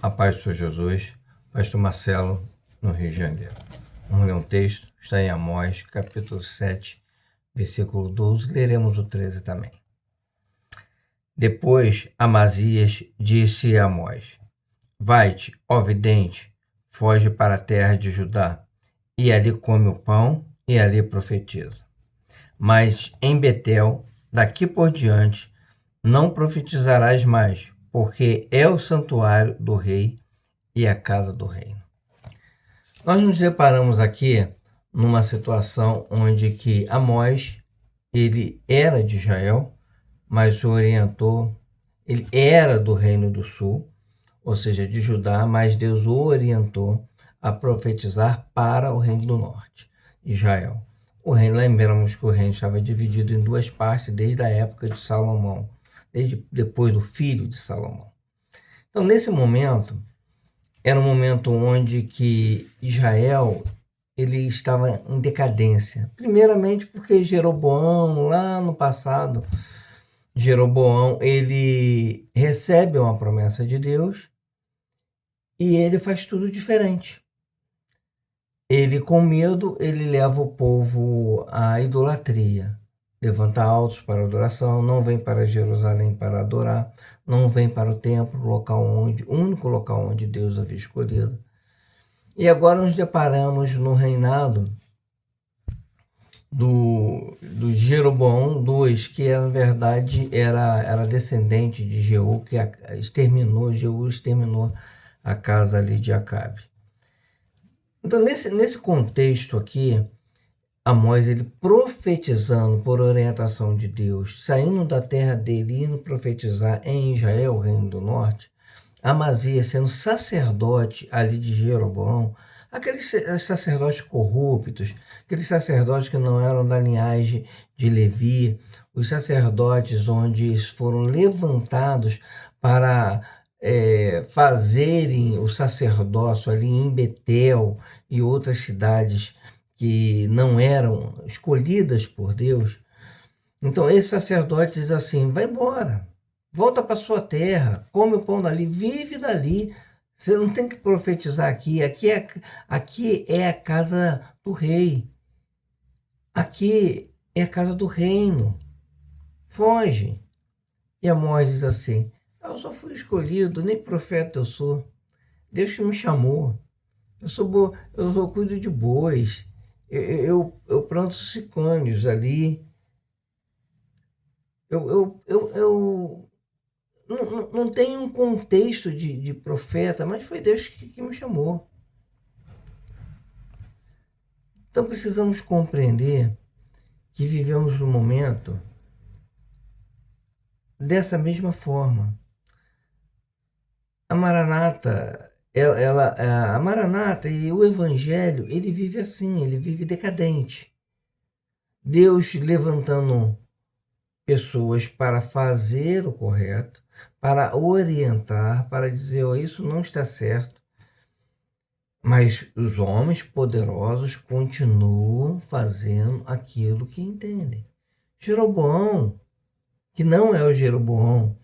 A paz do Senhor Jesus, Pastor Marcelo, no Rio de Janeiro. Vamos ler um texto, está em Amós, capítulo 7, versículo 12, leremos o 13 também. Depois Amazias disse a Amós: Vai-te, ó vidente, foge para a terra de Judá, e ali come o pão, e ali profetiza. Mas em Betel, daqui por diante, não profetizarás mais, porque é o santuário do rei e a casa do reino. Nós nos deparamos aqui numa situação onde que Amós, ele era de Israel, mas o orientou, ele era do reino do sul, ou seja, de Judá, mas Deus o orientou a profetizar para o reino do norte, Israel. O reino, lembramos que o reino estava dividido em duas partes desde a época de Salomão, desde depois do filho de Salomão. Então, nesse momento, era um momento onde que Israel ele estava em decadência. Primeiramente porque Jeroboão, lá no passado, Jeroboão, ele recebe uma promessa de Deus e ele faz tudo diferente. Ele, com medo, ele leva o povo à idolatria. Levanta altos para adoração, não vem para Jerusalém para adorar, não vem para o templo, o único local onde Deus havia escolhido. E agora nos deparamos no reinado do Jeroboão II, que na verdade era descendente de Jeú, que Jeú exterminou a casa ali de Acabe. Então, nesse contexto aqui, Amós, ele profetizando por orientação de Deus, saindo da terra dele, indo profetizar em Israel, o reino do norte, Amazias sendo sacerdote ali de Jeroboão, aqueles sacerdotes corruptos, aqueles sacerdotes que não eram da linhagem de Levi, os sacerdotes onde foram levantados para fazerem o sacerdócio ali em Betel e outras cidades que não eram escolhidas por Deus. Então esse sacerdote diz assim: vai embora, volta para sua terra, come o pão dali, vive dali. Você não tem que profetizar aqui. Aqui é a casa do rei. Aqui é a casa do reino. Foge. E Amós diz assim: eu só fui escolhido, nem profeta eu sou. Deus que me chamou. Eu cuido de bois. Eu planto sicônios ali. Eu não tem um contexto de profeta, mas foi Deus que me chamou. Então precisamos compreender que vivemos no momento dessa mesma forma. A Maranata, a Maranata e o Evangelho, ele vive assim, ele vive decadente. Deus levantando pessoas para fazer o correto, para orientar, para dizer: oh, isso não está certo. Mas os homens poderosos continuam fazendo aquilo que entendem. Jeroboão, que não é o Jeroboão,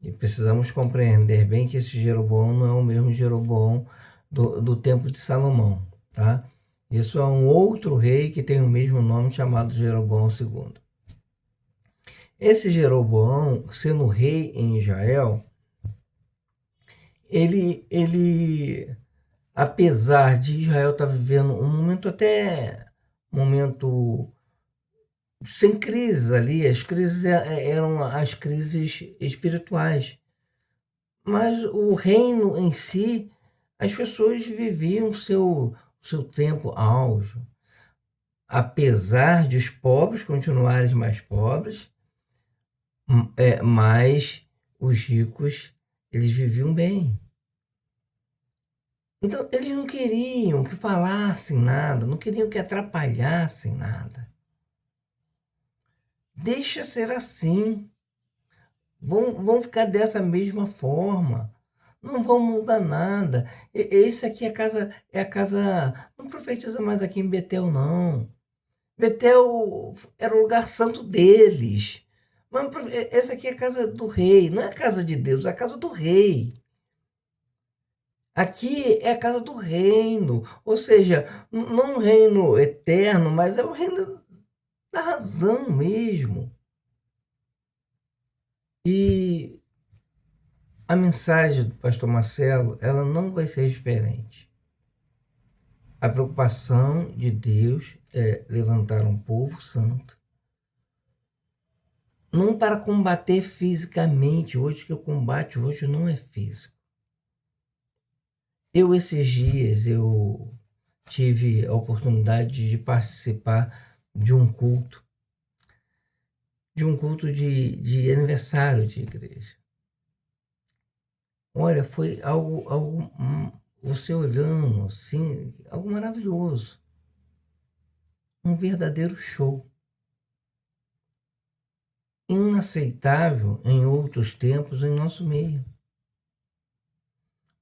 e precisamos compreender bem que esse Jeroboão não é o mesmo Jeroboão do tempo de Salomão, tá? Isso é um outro rei que tem o mesmo nome, chamado Jeroboão II. Esse Jeroboão, sendo rei em Israel, ele apesar de Israel estar vivendo um momento sem crise ali, as crises eram as crises espirituais, mas o reino em si, as pessoas viviam o seu tempo auge, apesar de os pobres continuarem mais pobres, mas os ricos, eles viviam bem. Então, eles não queriam que falassem nada, não queriam que atrapalhassem nada. Deixa ser assim. Vão ficar dessa mesma forma. Não vão mudar nada. Esse aqui é a casa. Não profetiza mais aqui em Betel, não. Betel era o lugar santo deles. Mas essa aqui é a casa do rei, não é a casa de Deus, é a casa do rei. Aqui é a casa do reino, ou seja, não um reino eterno, mas é o reino da razão mesmo. E a mensagem do pastor Marcelo, ela não vai ser diferente. A preocupação de Deus é levantar um povo santo, não para combater fisicamente. Hoje que o combate hoje não é físico. Esses dias, eu tive a oportunidade de participar de um culto, de aniversário de igreja. Olha, foi você olhando, assim, algo maravilhoso. Um verdadeiro show. Inaceitável em outros tempos em nosso meio.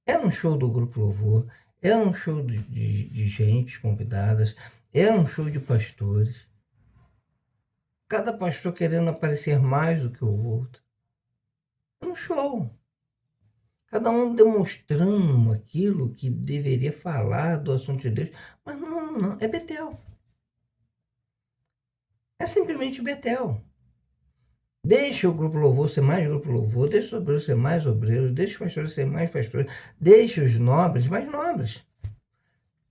Era um show do Grupo Louvor, era um show de gente convidadas, era um show de pastores. Cada pastor querendo aparecer mais do que o outro. Era um show. Cada um demonstrando aquilo que deveria falar do assunto de Deus. Mas não, é Betel. É simplesmente Betel. Deixa o Grupo Louvor ser mais Grupo Louvor, deixa os obreiros ser mais obreiros, deixa os pastores ser mais pastores, deixa os nobres mais nobres.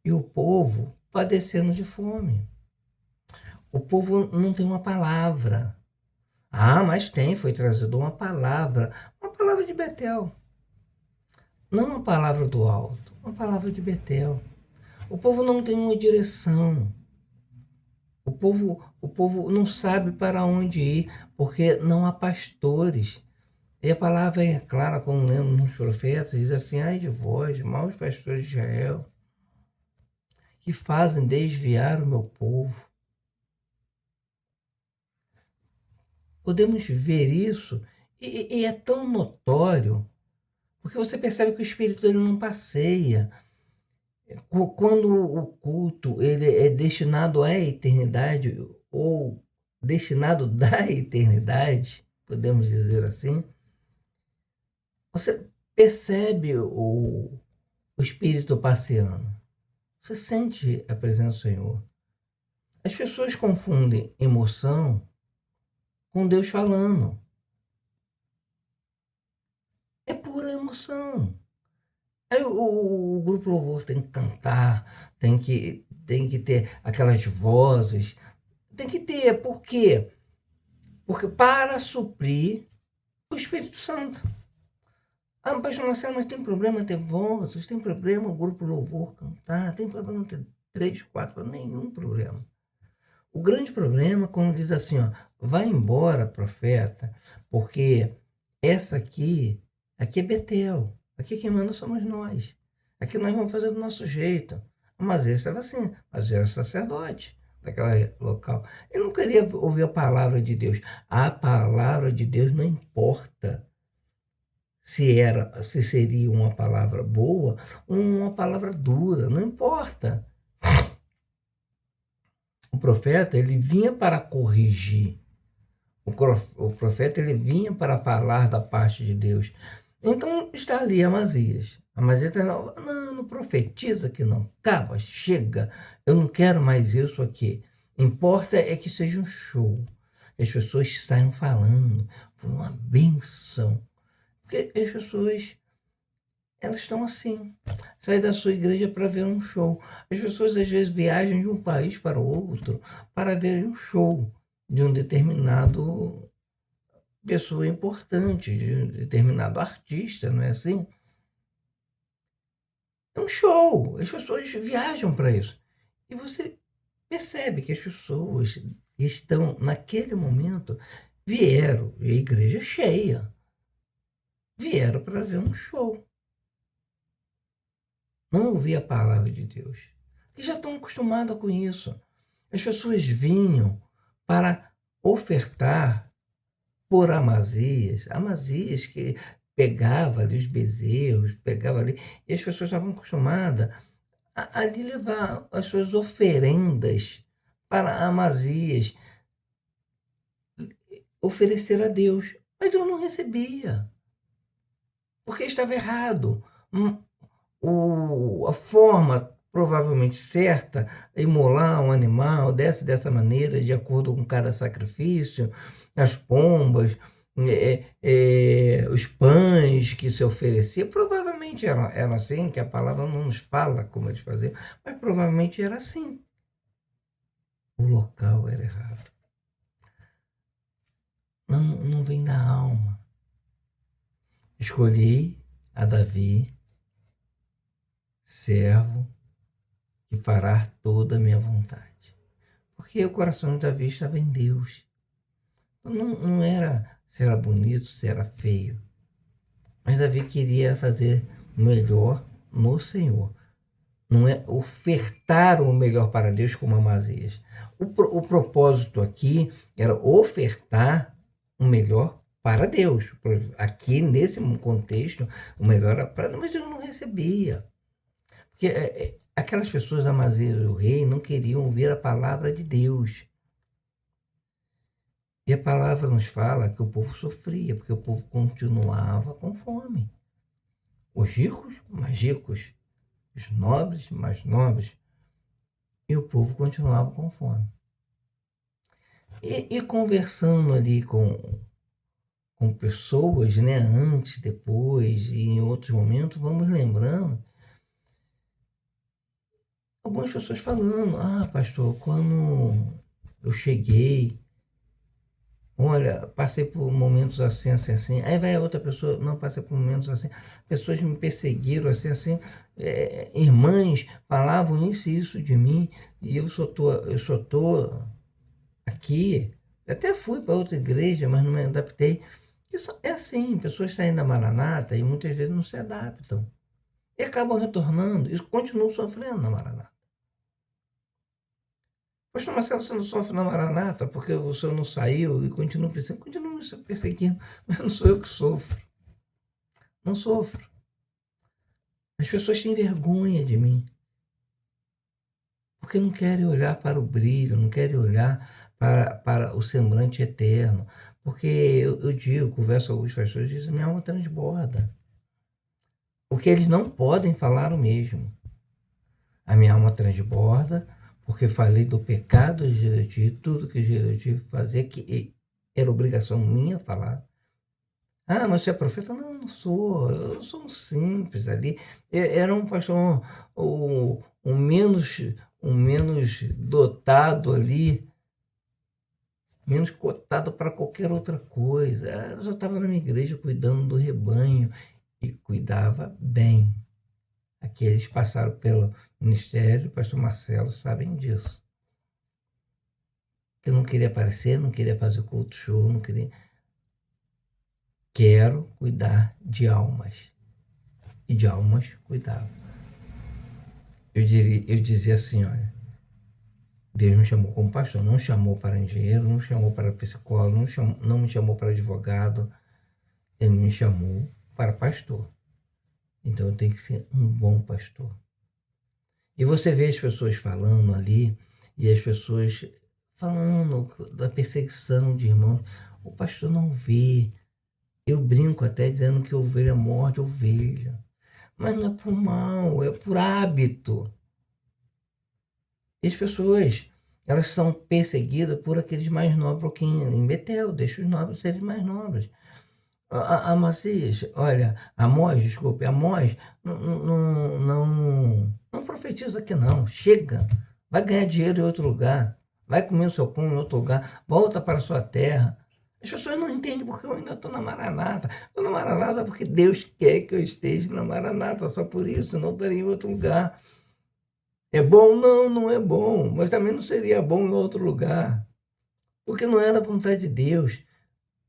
E o povo padecendo de fome. O povo não tem uma palavra. Ah, mas tem, foi trazida uma palavra de Betel. Não uma palavra do alto, uma palavra de Betel. O povo não tem uma direção. O povo não sabe para onde ir, porque não há pastores. E a palavra é clara, como lemos nos profetas, diz assim: ai de vós, maus pastores de Israel, que fazem desviar o meu povo. Podemos ver isso, e é tão notório, porque você percebe que o Espírito dele não passeia. Quando o culto ele é destinado à eternidade, ou destinado da eternidade, podemos dizer assim, você percebe o Espírito passeando. Você sente a presença do Senhor. As pessoas confundem emoção com Deus falando. É pura emoção. Aí o grupo louvor tem que cantar, tem que ter aquelas vozes. Tem que ter. Por quê? Porque para suprir o Espírito Santo. Ah, pastor Marcelo, mas tem problema ter vozes, tem problema o grupo louvor cantar, tem problema ter 3, 4, nenhum problema. O grande problema, quando diz assim, ó, vai embora, profeta, porque aqui é Betel, aqui quem manda somos nós. Aqui nós vamos fazer do nosso jeito. Mas esse estava assim, mas era sacerdote daquela local. Ele não queria ouvir a palavra de Deus. A palavra de Deus não importa se seria uma palavra boa ou uma palavra dura, não importa. O profeta, ele vinha para corrigir. O profeta, ele vinha para falar da parte de Deus. Então, está ali Amazias. Amazias está, não profetiza que não acaba, chega. Eu não quero mais isso aqui. Importa é que seja um show. Que as pessoas saiam falando. Foi uma benção. Porque as pessoas, elas estão assim. Sai da sua igreja para ver um show. As pessoas às vezes viajam de um país para o outro para ver um show de um determinado pessoa importante, de um determinado artista, não é assim? É um show. As pessoas viajam para isso. E você percebe que as pessoas estão, naquele momento, vieram, e a igreja cheia, vieram para ver um show. Não ouvir a palavra de Deus. E já estão acostumadas com isso. As pessoas vinham para ofertar por Amazias, Amazias que pegava ali os bezerros, pegava ali, e as pessoas estavam acostumadas a ali levar as suas oferendas para Amazias, oferecer a Deus. Mas Deus não recebia, porque estava errado. a forma provavelmente certa, imolar um animal dessa maneira, de acordo com cada sacrifício, as pombas, os pães que se oferecia, provavelmente era assim, que a palavra não nos fala como eles faziam, mas provavelmente era assim. O local era errado. Não vem da alma. Escolhi a Davi, servo, que fará toda a minha vontade. Porque o coração de Davi estava em Deus. Não era se era bonito, se era feio. Mas Davi queria fazer o melhor no Senhor. Não é ofertar o melhor para Deus como Amazias. O propósito aqui era ofertar o melhor para Deus. Aqui, nesse contexto, o melhor era para Deus, mas Deus não recebia. Porque aquelas pessoas, Amazias e o rei, não queriam ouvir a palavra de Deus. E a palavra nos fala que o povo sofria, porque o povo continuava com fome. Os ricos, mais ricos. Os nobres, mais nobres. E o povo continuava com fome. E conversando ali com pessoas, né, antes, depois e em outros momentos, vamos lembrando algumas pessoas falando: ah, pastor, quando eu cheguei, olha, passei por momentos assim, assim, assim. Aí vai a outra pessoa: não, passei por momentos assim. Pessoas me perseguiram, assim, assim. Irmãs falavam isso e isso de mim, e eu só tô aqui. Até fui para outra igreja, mas não me adaptei. Isso é assim, pessoas saem da Maranata e muitas vezes não se adaptam. E acabam retornando e continuam sofrendo na Maranata. Pastor Marcelo, você não sofre na Maranata porque o senhor não saiu e continua me perseguindo, mas não sou eu que sofro. Não sofro. As pessoas têm vergonha de mim, porque não querem olhar para o brilho, não querem olhar para o semblante eterno. Porque eu digo, converso com alguns pastores e dizem: minha alma transborda. Porque eles não podem falar o mesmo. A minha alma transborda, porque falei do pecado de Jeroti, tudo que Jeroti fazia, que era obrigação minha falar. Ah, mas você é profeta? Não, não sou. Eu sou um simples ali. Era um pastor, um menos dotado ali, menos cotado para qualquer outra coisa. Eu só estava na minha igreja cuidando do rebanho e cuidava bem. Aqui eles passaram pelo ministério, o pastor Marcelo sabem disso. Eu não queria aparecer, não queria fazer culto show, não queria. Quero cuidar de almas. E de almas cuidava. Eu dizia assim, olha, Deus me chamou como pastor, não chamou para engenheiro, não chamou para psicólogo, não me chamou para advogado, ele me chamou para pastor. Então eu tenho que ser um bom pastor. E você vê as pessoas falando ali, e as pessoas falando da perseguição de irmãos. O pastor não vê. Eu brinco até dizendo que ovelha morde ovelha. Mas não é por mal, é por hábito. E as pessoas, elas são perseguidas por aqueles mais nobres, que em Betel, deixa os nobres serem mais nobres. Amazias, olha, Amós, não profetiza aqui não, chega, vai ganhar dinheiro em outro lugar, vai comer o seu pão em outro lugar, volta para a sua terra. As pessoas não entendem porque eu ainda estou na Maranata. Estou na Maranata porque Deus quer que eu esteja na Maranata, só por isso, não estaria em outro lugar. É bom? Não, não é bom, mas também não seria bom em outro lugar, porque não era a vontade de Deus.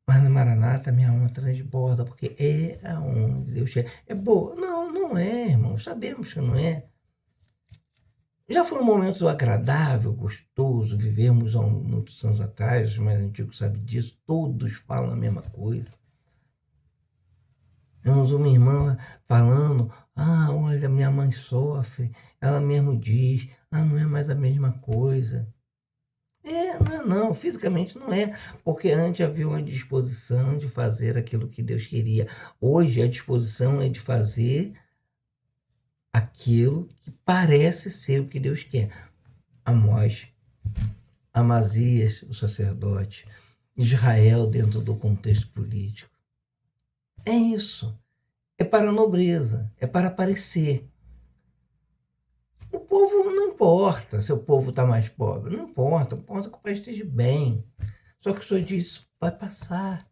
Mas na Maranata minha alma transborda, porque é aonde Deus quer. É boa? Não, não é, irmão. Sabemos que não é. Já foi um momento agradável, gostoso, vivemos há muitos anos atrás, os mais antigos sabem disso, todos falam a mesma coisa. Temos uma irmã falando: ah, olha, minha mãe sofre, ela mesmo diz: ah, não é mais a mesma coisa. Não é não, fisicamente não é, porque antes havia uma disposição de fazer aquilo que Deus queria. Hoje a disposição é de fazer aquilo que parece ser o que Deus quer. Amós, Amazias, o sacerdote, Israel dentro do contexto político. É isso. É para a nobreza, é para aparecer. O povo não importa se o povo está mais pobre, não importa que o país esteja bem. Só que o Senhor diz, vai passar.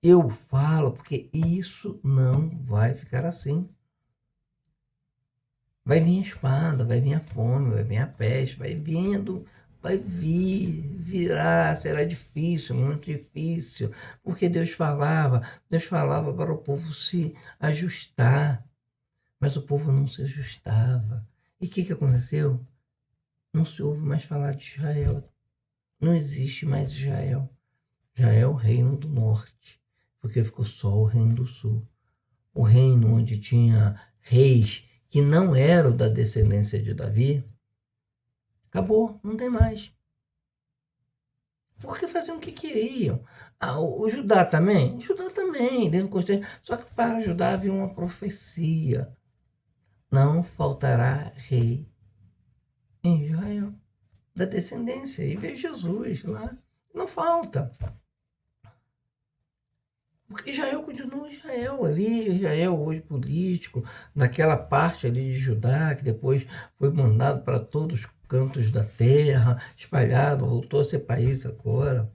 Eu falo porque isso não vai ficar assim. Vai vir a espada, vai vir a fome, vai vir a peste, vai virar, será difícil, muito difícil, porque Deus falava para o povo se ajustar, mas o povo não se ajustava. E o que aconteceu? Não se ouve mais falar de Israel, não existe mais Israel. Já é o reino do norte, porque ficou só o reino do sul. O reino onde tinha reis que não eram da descendência de Davi, acabou, não tem mais. Porque faziam o que queriam. O Judá também? Judá também, dentro do contexto. Só que para Judá havia uma profecia. Não faltará rei em Israel, da descendência. E vê Jesus lá. Não falta. Porque Israel continua Israel ali, Israel hoje político, naquela parte ali de Judá, que depois foi mandado para todos os cantos da terra, espalhado, voltou a ser país agora.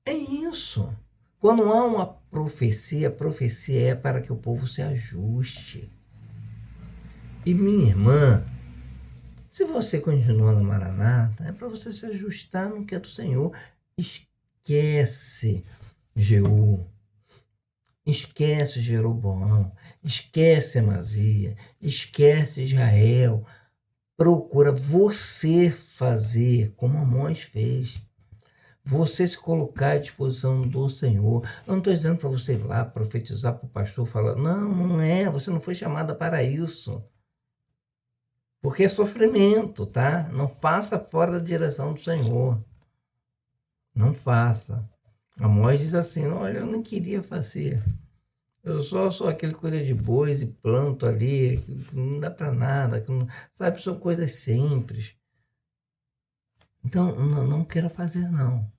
É isso. Quando há uma profecia, a profecia é para que o povo se ajuste. E minha irmã, se você continua na Maranata, é para você se ajustar no que é do Senhor. Esquece Jeú. Esquece Jeroboão, esquece Amazia, esquece Israel. Procura você fazer como Amós fez. Você se colocar à disposição do Senhor. Eu não estou dizendo para você ir lá profetizar para o pastor, falar, não, não é, você não foi chamada para isso. Porque é sofrimento, tá? Não faça fora da direção do Senhor. Não faça. Amós diz assim, olha, eu não queria fazer. Eu só sou aquele que cuida de bois e planto ali, que não dá para nada, que não, sabe, são coisas simples. Então, não quero fazer, não.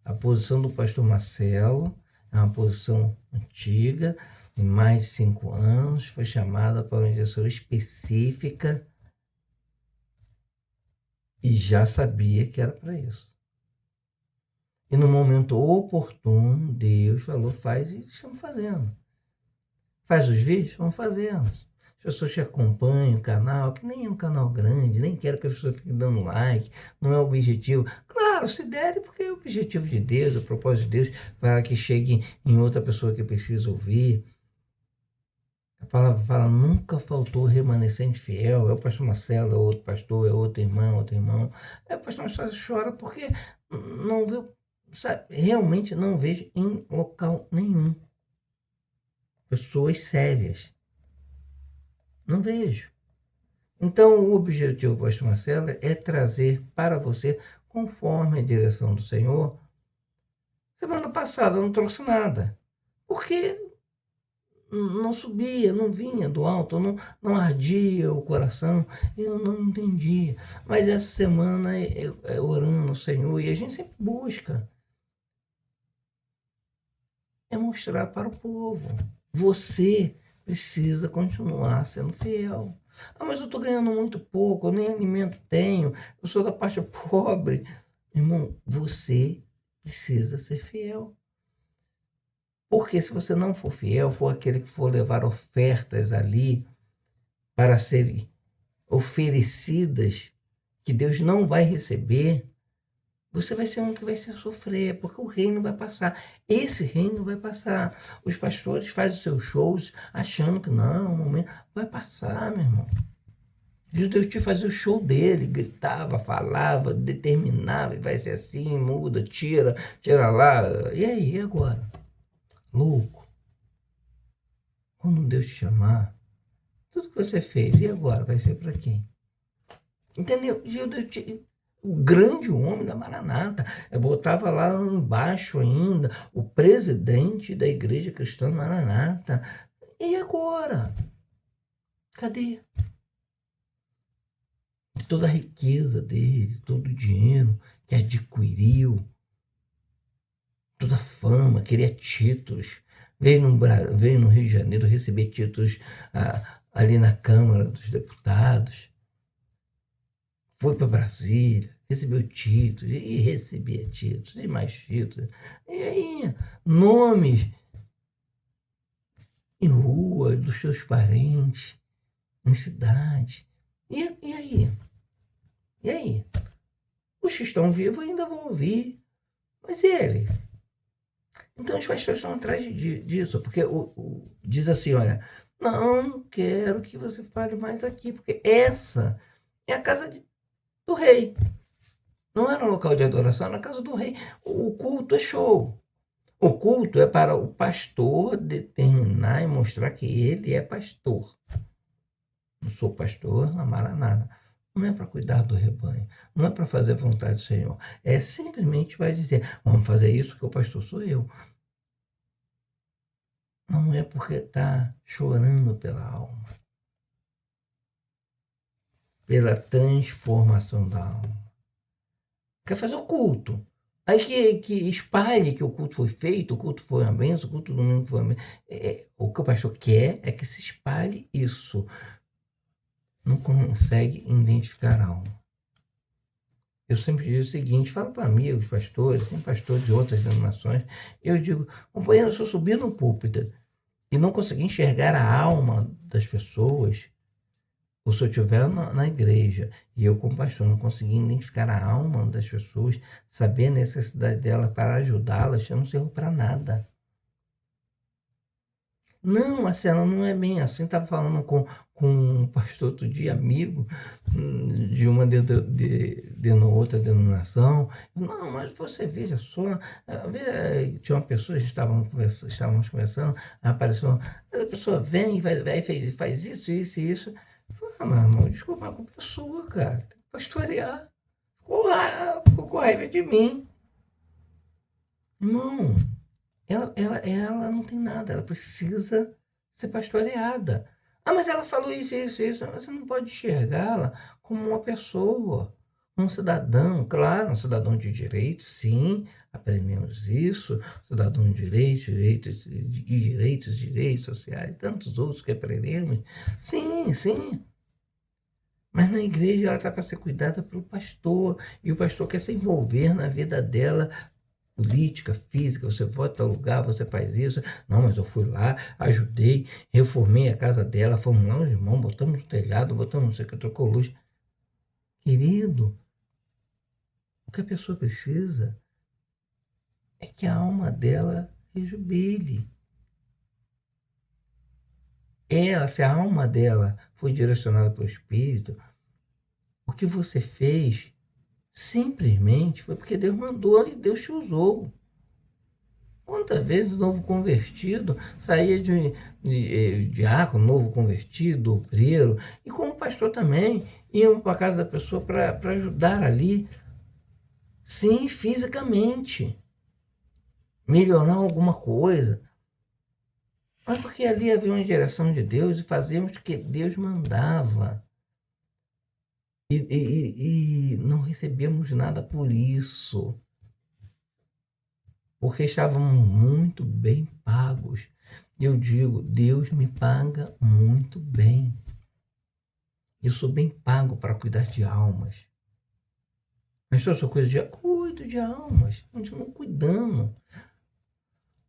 A posição do pastor Marcelo é uma posição antiga, em mais de 5 anos, foi chamada para uma direção específica e já sabia que era para isso. E no momento oportuno, Deus falou, faz e estamos fazendo. Faz os vídeos? Estamos fazendo. As pessoas que acompanham o canal, que nem é um canal grande, nem quero que as pessoas fiquem dando like, não é o objetivo. Claro, se der, porque é o objetivo de Deus, o propósito de Deus, para que chegue em outra pessoa que precisa ouvir. A palavra fala, nunca faltou remanescente fiel. É o pastor Marcelo, é outro pastor, é outro irmão. É o pastor Marcelo chora porque não vê, sabe, realmente não vejo em local nenhum pessoas sérias. Não vejo. Então, o objetivo, pastor Marcelo, é trazer para você, conforme a direção do Senhor. Semana passada eu não trouxe nada, porque não subia, não vinha do alto, não ardia o coração, eu não entendia. Mas essa semana é orando ao Senhor, e a gente sempre busca é mostrar para o povo. Você precisa continuar sendo fiel. Ah, mas eu estou ganhando muito pouco, eu nem alimento tenho, eu sou da parte pobre. Irmão, você precisa ser fiel. Porque se você não for fiel, for aquele que for levar ofertas ali para serem oferecidas, que Deus não vai receber, você vai ser um que vai se sofrer, porque o reino vai passar. Esse reino vai passar. Os pastores fazem os seus shows achando que não, o momento vai passar, meu irmão. Deus te fazia o show dele, gritava, falava, determinava, e vai ser assim, muda, tira lá. E aí, agora? Louco. Quando Deus te chamar, tudo que você fez, e agora? Vai ser para quem? Entendeu? o grande homem da Maranata. Eu botava lá embaixo ainda o presidente da Igreja Cristã Maranata. E agora? Cadê? Toda a riqueza dele, todo o dinheiro que adquiriu, toda a fama, queria títulos. Veio no Rio de Janeiro receber títulos ali na Câmara dos Deputados. Foi para Brasília, recebeu títulos, e recebia títulos, e mais títulos. E aí, nomes em rua dos seus parentes, em cidade. E aí? E aí? Os que estão vivos ainda vão ouvir. Mas e ele? Então os pastores estão atrás disso, porque diz assim, olha, não quero que você fale mais aqui, porque essa é a casa do rei. Não era um local de adoração, era a casa do rei. O culto é show. O culto é para o pastor determinar e mostrar que ele é pastor. Não sou pastor na Maranata. Não é para cuidar do rebanho. Não é para fazer a vontade do Senhor. É simplesmente para dizer, vamos fazer isso porque o pastor sou eu. Não é porque está chorando pela alma. Pela transformação da alma. Quer fazer o culto. Aí que espalhe que o culto foi feito, o culto foi uma benção, o culto do domingo foi uma benção. O que o pastor quer é que se espalhe isso. Não consegue identificar a alma. Eu sempre digo o seguinte, falo para amigos, pastores, tem pastores de outras denominações, eu digo, companheiro, se eu subir no púlpito e não conseguir enxergar a alma das pessoas, ou se eu estiver na igreja e eu, como pastor, não conseguir identificar a alma das pessoas, saber a necessidade delas para ajudá-las, eu não servo para nada. Não, Marcelo, não é bem assim. Estava falando com um pastor outro dia, amigo, de uma de outra denominação. Não, mas você veja só, tinha uma pessoa, estávamos conversando, apareceu, a pessoa vem e faz isso, isso e isso. Eu falei, meu irmão, desculpa, a culpa é sua, cara. Tem que pastorear. Ficou com raiva de mim. Irmão, ela não tem nada, ela precisa ser pastoreada. Ah, mas ela falou isso, isso, isso. Você não pode enxergá-la como uma pessoa, um cidadão, claro, um cidadão de direitos, sim, aprendemos isso, cidadão de direitos sociais, tantos outros que aprendemos. Sim, sim. Mas na igreja ela está para ser cuidada pelo pastor, e o pastor quer se envolver na vida dela, política, física, você vota a lugar, você faz isso. Não, mas eu fui lá, ajudei, reformei a casa dela, fomos lá, os irmãos, botamos no telhado, botamos não sei o que, trocou luz. Querido, o que a pessoa precisa é que a alma dela rejubile. Ela, se a alma dela foi direcionada pelo Espírito, o que você fez simplesmente foi porque Deus mandou e Deus te usou. Quantas vezes o novo convertido saía de diácono, novo convertido, obreiro, e como pastor também, iam para a casa da pessoa para ajudar ali, sim, fisicamente, melhorar alguma coisa. Mas porque ali havia uma direção de Deus e fazíamos o que Deus mandava. E não recebemos nada por isso. Porque estávamos muito bem pagos. Eu digo, Deus me paga muito bem. Eu sou bem pago para cuidar de almas. Mas se eu sou coisa de cuido de almas, continuo cuidando.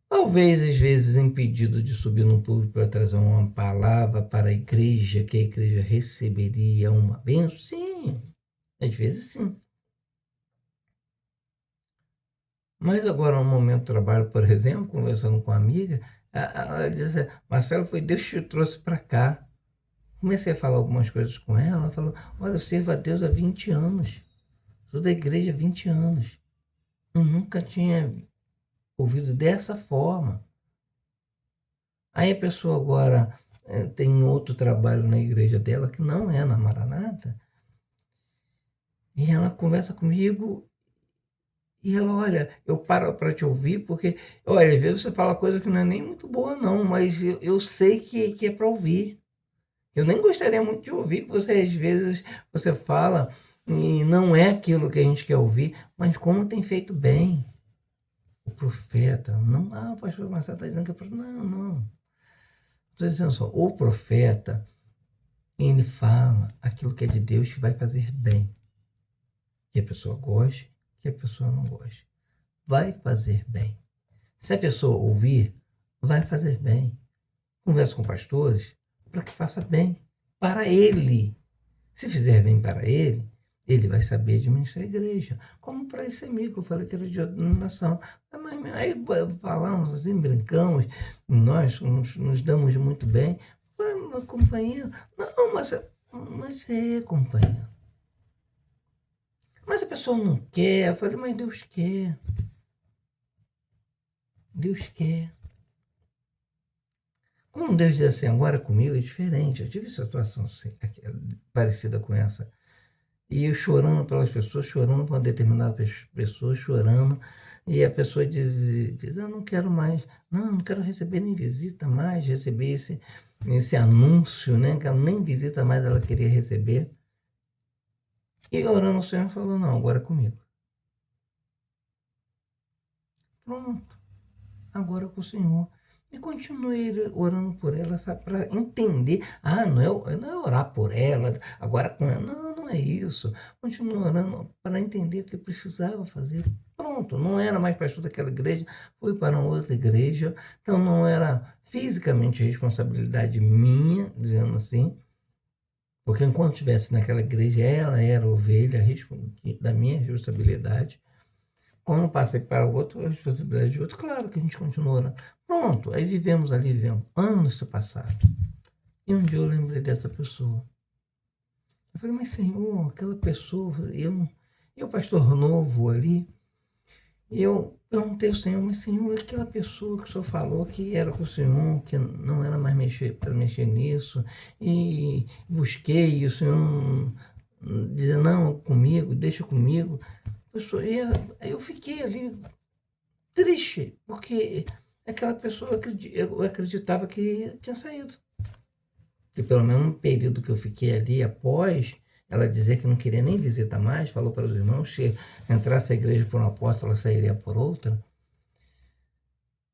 Talvez, às vezes, impedido de subir no púlpito para trazer uma palavra para a igreja, que a igreja receberia uma bênção, sim. Às vezes, sim. Mas agora, no momento do trabalho, por exemplo, conversando com uma amiga, ela disse, Marcelo, foi Deus que te trouxe para cá. Comecei a falar algumas coisas com ela, ela falou, olha, eu sirvo a Deus há 20 anos. Sou da igreja há 20 anos. Eu nunca tinha ouvido dessa forma. Aí a pessoa agora tem outro trabalho na igreja dela, que não é na Maranata, E ela conversa comigo e ela, olha, eu paro para te ouvir porque, olha, às vezes você fala coisa que não é nem muito boa não, mas eu sei que é para ouvir. Eu nem gostaria muito de ouvir que você, às vezes, você fala e não é aquilo que a gente quer ouvir, mas como tem feito bem. O profeta, não, o pastor Marcelo está dizendo que é profeta. Não, não. Estou dizendo só, o profeta, ele fala aquilo que é de Deus que vai fazer bem. Que a pessoa goste, que a pessoa não goste. Vai fazer bem. Se a pessoa ouvir, vai fazer bem. Conversa com pastores para que faça bem para ele. Se fizer bem para ele, ele vai saber administrar a igreja. Como para esse amigo que eu falei que era de denominação. Mas aí falamos assim, brincamos, nós nos damos muito bem. Mas, companheiro, não, mas é, companheiro. Mas a pessoa não quer. Eu falei, mas Deus quer. Deus quer. Como Deus diz assim, agora comigo é diferente. Eu tive situação assim, parecida com essa. E eu chorando pelas pessoas, chorando por uma determinada pessoa, chorando. E a pessoa diz não quero mais, não quero receber nem visita mais, receber esse anúncio, né? Que ela nem visita mais ela queria receber. E orando o Senhor falou, não, agora é comigo. Pronto, agora é com o Senhor. E continuei orando por ela, sabe, para entender. Não é orar por ela, agora com ela. Não, não é isso. Continuei orando para entender o que precisava fazer. Pronto, não era mais pastor daquela igreja, fui para uma outra igreja. Então não era fisicamente responsabilidade minha, dizendo assim, porque enquanto estivesse naquela igreja, ela era ovelha da minha responsabilidade. Quando passei para o outro, a responsabilidade de outro, claro que a gente continua orando. Pronto, aí vivemos anos se passaram. E um dia eu lembrei dessa pessoa. Eu falei, mas Senhor, aquela pessoa, eu pastor novo ali, e eu perguntei ao Senhor, mas Senhor, aquela pessoa que o Senhor falou que era com o Senhor, que não era mais para mexer nisso, e busquei, e o Senhor dizia, não, comigo, deixa comigo. E aí eu fiquei ali triste, porque aquela pessoa eu acreditava que tinha saído. Que pelo menos no período que eu fiquei ali após ela dizer que não queria nem visitar mais, falou para os irmãos que entrasse a igreja por uma porta, ela sairia por outra.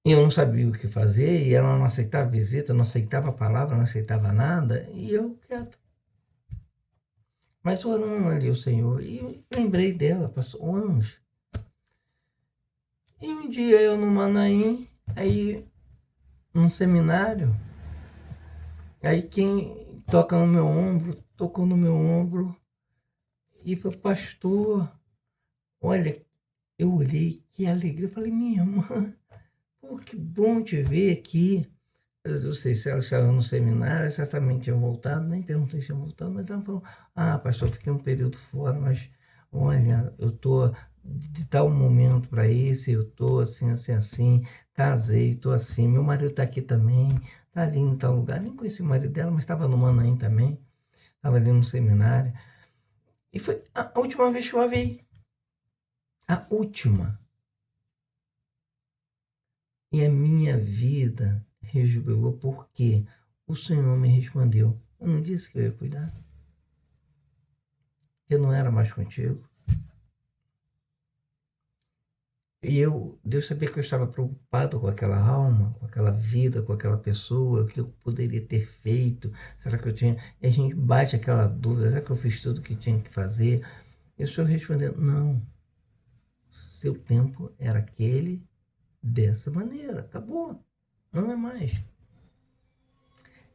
E eu não sabia o que fazer, e ela não aceitava visita, não aceitava a palavra, não aceitava nada, e eu quieto. Mas orando ali o Senhor, e lembrei dela, passou anos. E um dia eu no Manaim, aí num seminário, aí quem toca no meu ombro, tocou no meu ombro e falou, pastor, olha, eu olhei, que alegria, eu falei, minha irmã, pô, que bom te ver aqui. Eu sei se ela estava no seminário, certamente tinha voltado, nem perguntei se tinha voltado, mas ela falou, pastor, fiquei um período fora, mas olha, eu estou de tal momento para esse, eu estou assim, assim, assim, casei, estou assim, meu marido está aqui também, está ali em tal lugar, nem conheci o marido dela, mas estava no Manaim também, estava ali no seminário, e foi a última vez que eu a vi, a última, e a minha vida rejubilou porque o Senhor me respondeu, eu não disse que eu ia cuidar? Eu não era mais contigo? E Deus sabia que eu estava preocupado com aquela alma, com aquela vida, com aquela pessoa, o que eu poderia ter feito, será que eu tinha... E a gente bate aquela dúvida, será que eu fiz tudo o que tinha que fazer? E o Senhor respondeu, não, seu tempo era aquele, dessa maneira, acabou, não é mais.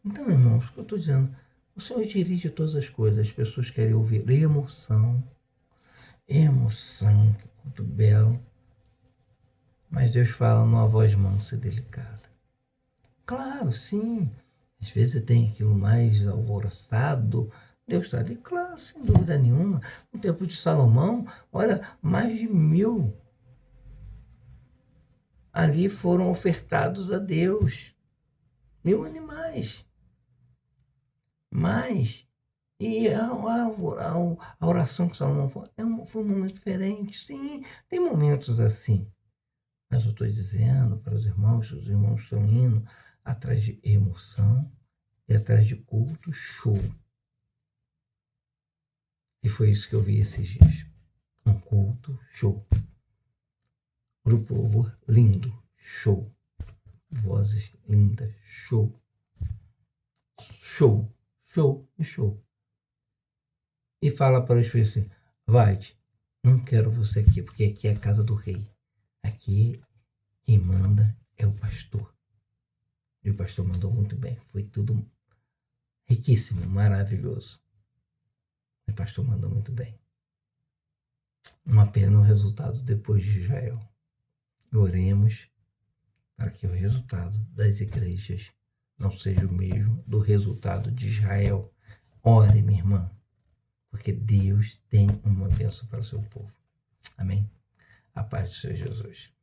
Então, irmãos, o que eu estou dizendo, o Senhor dirige todas as coisas, as pessoas querem ouvir emoção, que culto belo, mas Deus fala numa voz mansa e delicada. Claro, sim. Às vezes tem aquilo mais alvoroçado. Deus está ali, claro, sem dúvida nenhuma. No tempo de Salomão, olha, mais de 1000 ali foram ofertados a Deus. 1000 animais. Mas E a oração que Salomão foi um momento diferente. Sim, tem momentos assim. Mas eu estou dizendo para os irmãos estão indo atrás de emoção e atrás de culto, show. E foi isso que eu vi esses dias. Um culto, show. Grupo louvor lindo, show. Vozes lindas, show. Show, show e show. E fala para os filhos assim, vai-te, não quero você aqui, porque aqui é a casa do rei. Aqui quem manda é o pastor. E o pastor mandou muito bem. Foi tudo riquíssimo, maravilhoso. O pastor mandou muito bem. Uma pena o resultado depois de Israel. Oremos para que o resultado das igrejas não seja o mesmo do resultado de Israel. Ore, minha irmã, porque Deus tem uma bênção para o seu povo. Amém? A paz do Senhor Jesus.